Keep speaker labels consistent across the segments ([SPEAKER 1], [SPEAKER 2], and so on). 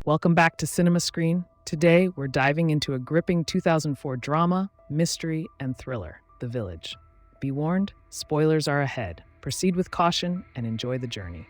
[SPEAKER 1] Welcome back to Cinema Screen. Today, we're diving into a gripping 2004 drama, mystery, and thriller, The Village. Be warned, spoilers are ahead. Proceed with caution and enjoy the journey.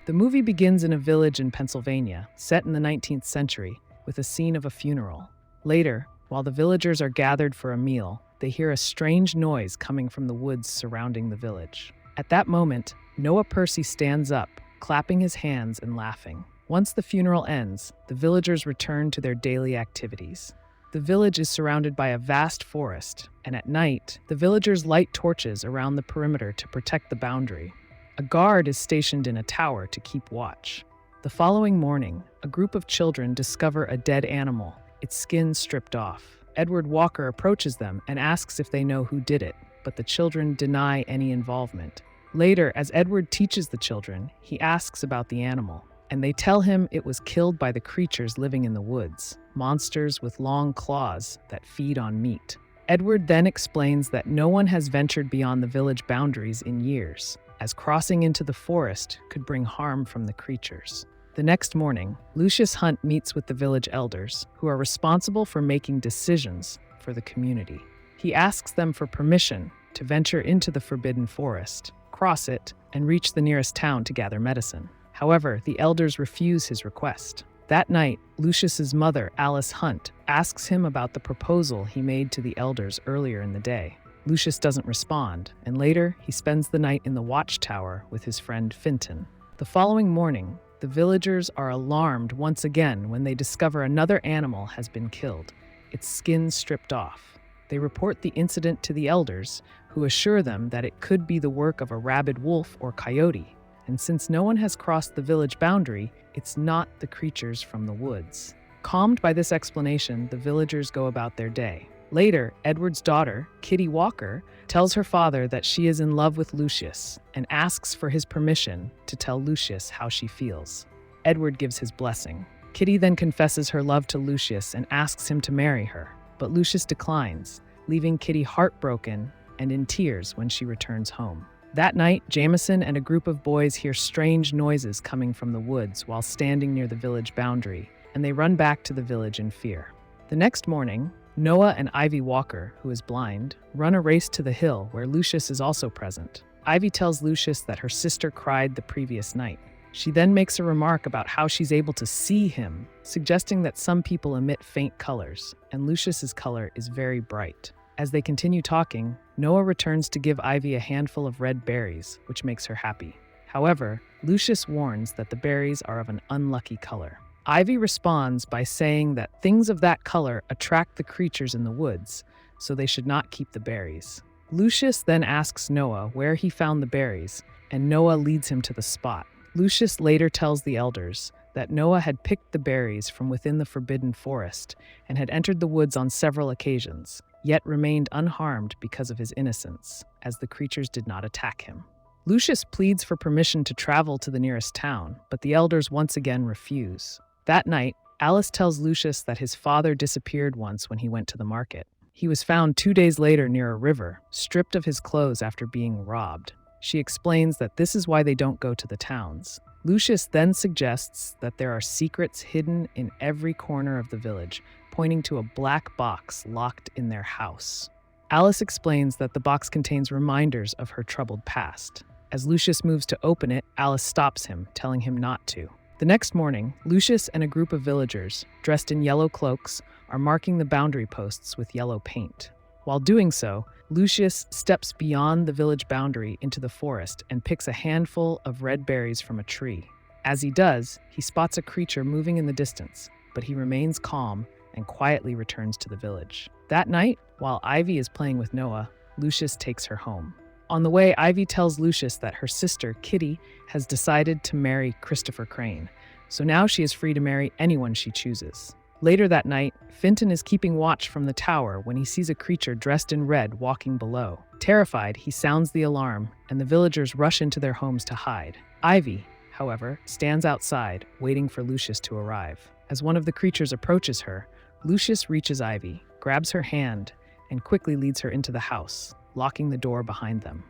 [SPEAKER 1] The movie begins in a village in Pennsylvania, set in the 19th century, with a scene of a funeral. Later, while the villagers are gathered for a meal, they hear a strange noise coming from the woods surrounding the village. At that moment, Noah Percy stands up, clapping his hands and laughing. Once the funeral ends, the villagers return to their daily activities. The village is surrounded by a vast forest, and at night, the villagers light torches around the perimeter to protect the boundary. A guard is stationed in a tower to keep watch. The following morning, a group of children discover a dead animal, its skin stripped off. Edward Walker approaches them and asks if they know who did it, but the children deny any involvement. Later, as Edward teaches the children, he asks about the animal, and they tell him it was killed by the creatures living in the woods, monsters with long claws that feed on meat. Edward then explains that no one has ventured beyond the village boundaries in years, as crossing into the forest could bring harm from the creatures. The next morning, Lucius Hunt meets with the village elders, who are responsible for making decisions for the community. He asks them for permission to venture into the forbidden forest, cross it, and reach the nearest town to gather medicine. However, the elders refuse his request. That night, Lucius's mother, Alice Hunt, asks him about the proposal he made to the elders earlier in the day. Lucius doesn't respond, and later he spends the night in the watchtower with his friend Finton. The following morning, the villagers are alarmed once again when they discover another animal has been killed, its skin stripped off. They report the incident to the elders, who assure them that it could be the work of a rabid wolf or coyote. And since no one has crossed the village boundary, it's not the creatures from the woods. Calmed by this explanation, the villagers go about their day. Later, Edward's daughter, Kitty Walker, tells her father that she is in love with Lucius and asks for his permission to tell Lucius how she feels. Edward gives his blessing. Kitty then confesses her love to Lucius and asks him to marry her, but Lucius declines, leaving Kitty heartbroken and in tears when she returns home. That night, Jameson and a group of boys hear strange noises coming from the woods while standing near the village boundary, and they run back to the village in fear. The next morning, Noah and Ivy Walker, who is blind, run a race to the hill where Lucius is also present. Ivy tells Lucius that her sister cried the previous night. She then makes a remark about how she's able to see him, suggesting that some people emit faint colors, and Lucius's color is very bright. As they continue talking, Noah returns to give Ivy a handful of red berries, which makes her happy. However, Lucius warns that the berries are of an unlucky color. Ivy responds by saying that things of that color attract the creatures in the woods, so they should not keep the berries. Lucius then asks Noah where he found the berries, and Noah leads him to the spot. Lucius later tells the elders that Noah had picked the berries from within the forbidden forest and had entered the woods on several occasions, yet remained unharmed because of his innocence, as the creatures did not attack him. Lucius pleads for permission to travel to the nearest town, but the elders once again refuse. That night, Alice tells Lucius that his father disappeared once when he went to the market. He was found 2 days later near a river, stripped of his clothes after being robbed. She explains that this is why they don't go to the towns. Lucius then suggests that there are secrets hidden in every corner of the village, pointing to a black box locked in their house. Alice explains that the box contains reminders of her troubled past. As Lucius moves to open it, Alice stops him, telling him not to. The next morning, Lucius and a group of villagers, dressed in yellow cloaks, are marking the boundary posts with yellow paint. While doing so, Lucius steps beyond the village boundary into the forest and picks a handful of red berries from a tree. As he does, he spots a creature moving in the distance, but he remains calm and quietly returns to the village. That night, while Ivy is playing with Noah, Lucius takes her home. On the way, Ivy tells Lucius that her sister, Kitty, has decided to marry Christopher Crane, so now she is free to marry anyone she chooses. Later that night, Finton is keeping watch from the tower when he sees a creature dressed in red walking below. Terrified, he sounds the alarm, and the villagers rush into their homes to hide. Ivy, however, stands outside, waiting for Lucius to arrive. As one of the creatures approaches her, Lucius reaches Ivy, grabs her hand, and quickly leads her into the house, locking the door behind them.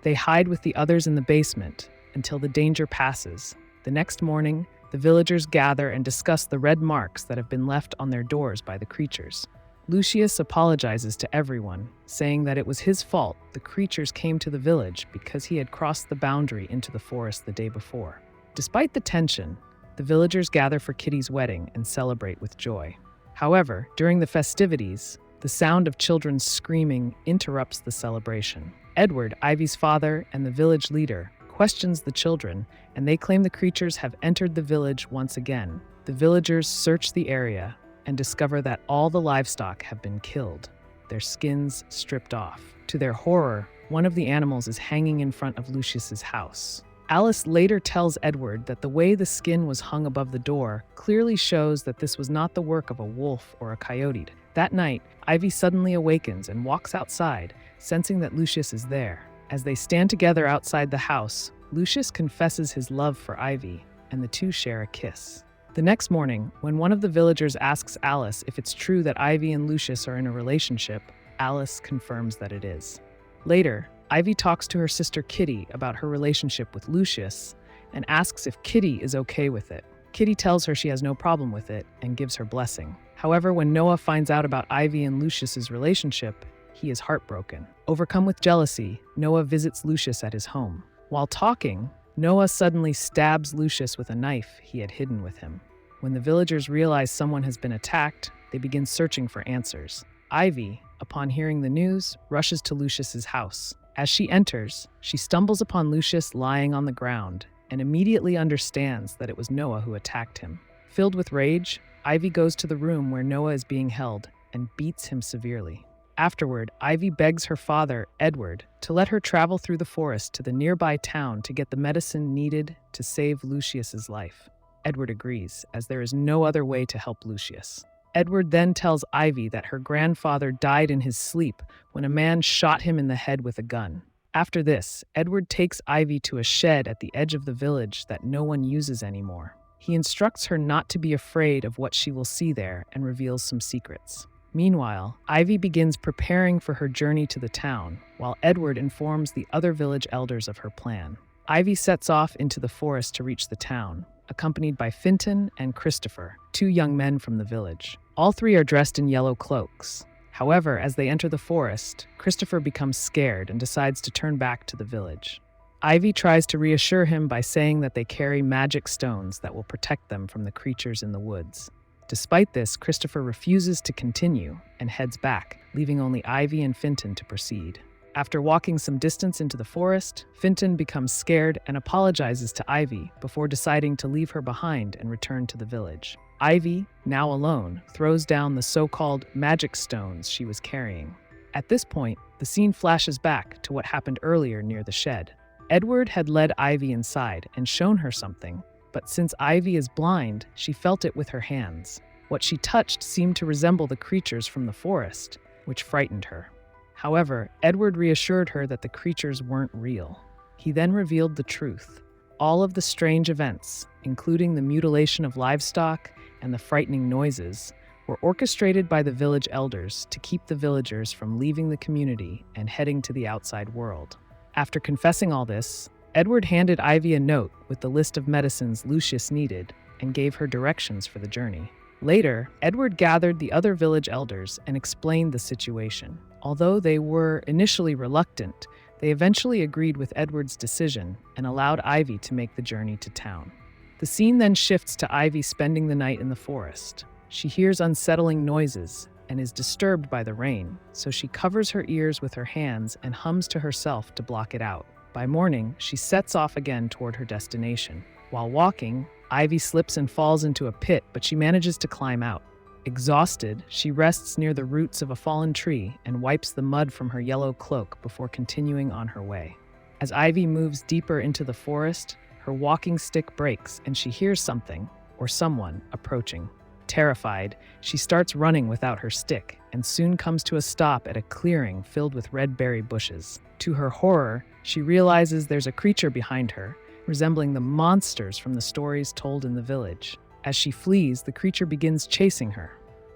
[SPEAKER 1] They hide with the others in the basement until the danger passes. The next morning, the villagers gather and discuss the red marks that have been left on their doors by the creatures. Lucius apologizes to everyone, saying that it was his fault the creatures came to the village because he had crossed the boundary into the forest the day before. Despite the tension, the villagers gather for Kitty's wedding and celebrate with joy. However, during the festivities, the sound of children screaming interrupts the celebration. Edward, Ivy's father and the village leader, questions the children, and they claim the creatures have entered the village once again. The villagers search the area and discover that all the livestock have been killed, their skins stripped off. To their horror, one of the animals is hanging in front of Lucius's house. Alice later tells Edward that the way the skin was hung above the door clearly shows that this was not the work of a wolf or a coyote. That night, Ivy suddenly awakens and walks outside, sensing that Lucius is there. As they stand together outside the house, Lucius confesses his love for Ivy, and the two share a kiss. The next morning, when one of the villagers asks Alice if it's true that Ivy and Lucius are in a relationship, Alice confirms that it is. Later, Ivy talks to her sister Kitty about her relationship with Lucius and asks if Kitty is okay with it. Kitty tells her she has no problem with it and gives her blessing. However, when Noah finds out about Ivy and Lucius's relationship, he is heartbroken. Overcome with jealousy, Noah visits Lucius at his home. While talking, Noah suddenly stabs Lucius with a knife he had hidden with him. When the villagers realize someone has been attacked, they begin searching for answers. Ivy, upon hearing the news, rushes to Lucius's house. As she enters, she stumbles upon Lucius lying on the ground and immediately understands that it was Noah who attacked him. Filled with rage, Ivy goes to the room where Noah is being held and beats him severely. Afterward, Ivy begs her father, Edward, to let her travel through the forest to the nearby town to get the medicine needed to save Lucius's life. Edward agrees, as there is no other way to help Lucius. Edward then tells Ivy that her grandfather died in his sleep when a man shot him in the head with a gun. After this, Edward takes Ivy to a shed at the edge of the village that no one uses anymore. He instructs her not to be afraid of what she will see there and reveals some secrets. Meanwhile, Ivy begins preparing for her journey to the town, while Edward informs the other village elders of her plan. Ivy sets off into the forest to reach the town, accompanied by Finton and Christopher, two young men from the village. All three are dressed in yellow cloaks. However, as they enter the forest, Christopher becomes scared and decides to turn back to the village. Ivy tries to reassure him by saying that they carry magic stones that will protect them from the creatures in the woods. Despite this, Christopher refuses to continue and heads back, leaving only Ivy and Finton to proceed. After walking some distance into the forest, Finton becomes scared and apologizes to Ivy before deciding to leave her behind and return to the village. Ivy, now alone, throws down the so-called magic stones she was carrying. At this point, the scene flashes back to what happened earlier near the shed. Edward had led Ivy inside and shown her something, but since Ivy is blind, she felt it with her hands. What she touched seemed to resemble the creatures from the forest, which frightened her. However, Edward reassured her that the creatures weren't real. He then revealed the truth. All of the strange events, including the mutilation of livestock and the frightening noises, were orchestrated by the village elders to keep the villagers from leaving the community and heading to the outside world. After confessing all this, Edward handed Ivy a note with the list of medicines Lucius needed and gave her directions for the journey. Later, Edward gathered the other village elders and explained the situation. Although they were initially reluctant, they eventually agreed with Edward's decision and allowed Ivy to make the journey to town. The scene then shifts to Ivy spending the night in the forest. She hears unsettling noises and is disturbed by the rain, so she covers her ears with her hands and hums to herself to block it out. By morning, she sets off again toward her destination. While walking, Ivy slips and falls into a pit, but she manages to climb out. Exhausted, she rests near the roots of a fallen tree and wipes the mud from her yellow cloak before continuing on her way. As Ivy moves deeper into the forest, her walking stick breaks and she hears something, or someone, approaching. Terrified, she starts running without her stick and soon comes to a stop at a clearing filled with red berry bushes. To her horror, she realizes there's a creature behind her, resembling the monsters from the stories told in the village. As she flees, the creature begins chasing her.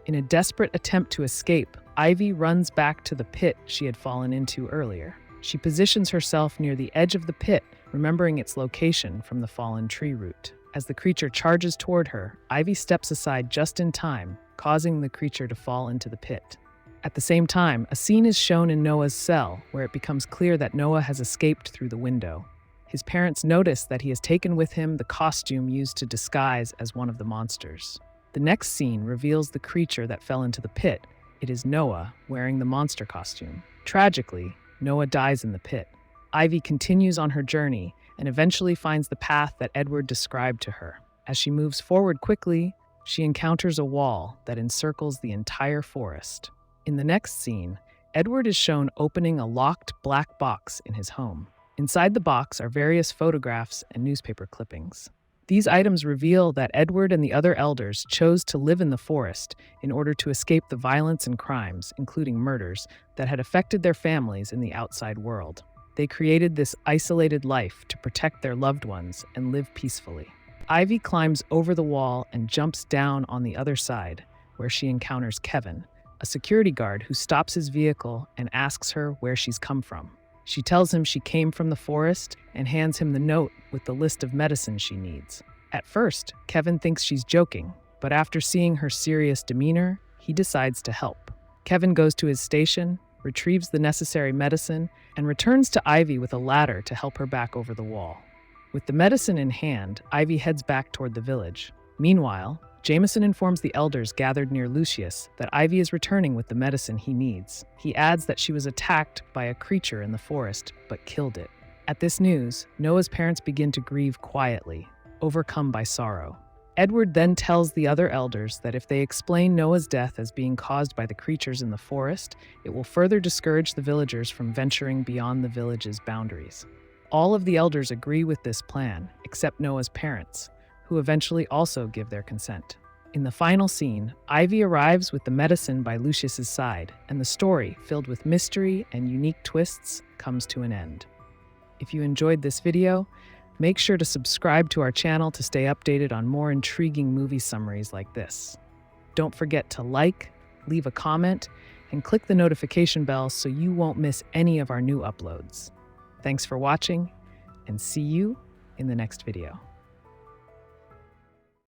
[SPEAKER 1] In a desperate attempt to escape, Ivy runs back to the pit she had fallen into earlier. She positions herself near the edge of the pit, remembering its location from the fallen tree root. As the creature charges toward her, Ivy steps aside just in time, causing the creature to fall into the pit. At the same time, a scene is shown in Noah's cell, where it becomes clear that Noah has escaped through the window. His parents notice that he has taken with him the costume used to disguise as one of the monsters. The next scene reveals the creature that fell into the pit. It is Noah, wearing the monster costume. Tragically, Noah dies in the pit. Ivy continues on her journey and eventually finds the path that Edward described to her. As she moves forward quickly, she encounters a wall that encircles the entire forest. In the next scene, Edward is shown opening a locked black box in his home. Inside the box are various photographs and newspaper clippings. These items reveal that Edward and the other elders chose to live in the forest in order to escape the violence and crimes, including murders, that had affected their families in the outside world. They created this isolated life to protect their loved ones and live peacefully. Ivy climbs over the wall and jumps down on the other side, where she encounters Kevin, a security guard who stops his vehicle and asks her where she's come from. She tells him she came from the forest and hands him the note with the list of medicines she needs. At first, Kevin thinks she's joking, but after seeing her serious demeanor, he decides to help. Kevin goes to his station, retrieves the necessary medicine, and returns to Ivy with a ladder to help her back over the wall. With the medicine in hand, Ivy heads back toward the village. Meanwhile, Jameson informs the elders gathered near Lucius that Ivy is returning with the medicine he needs. He adds that she was attacked by a creature in the forest, but killed it. At this news, Noah's parents begin to grieve quietly, overcome by sorrow. Edward then tells the other elders that if they explain Noah's death as being caused by the creatures in the forest, it will further discourage the villagers from venturing beyond the village's boundaries. All of the elders agree with this plan, except Noah's parents, who eventually also give their consent. In the final scene, Ivy arrives with the medicine by Lucius's side, and the story, filled with mystery and unique twists, comes to an end. If you enjoyed this video, make sure to subscribe to our channel to stay updated on more intriguing movie summaries like this. Don't forget to like, leave a comment, and click the notification bell so you won't miss any of our new uploads. Thanks for watching, and see you in the next video.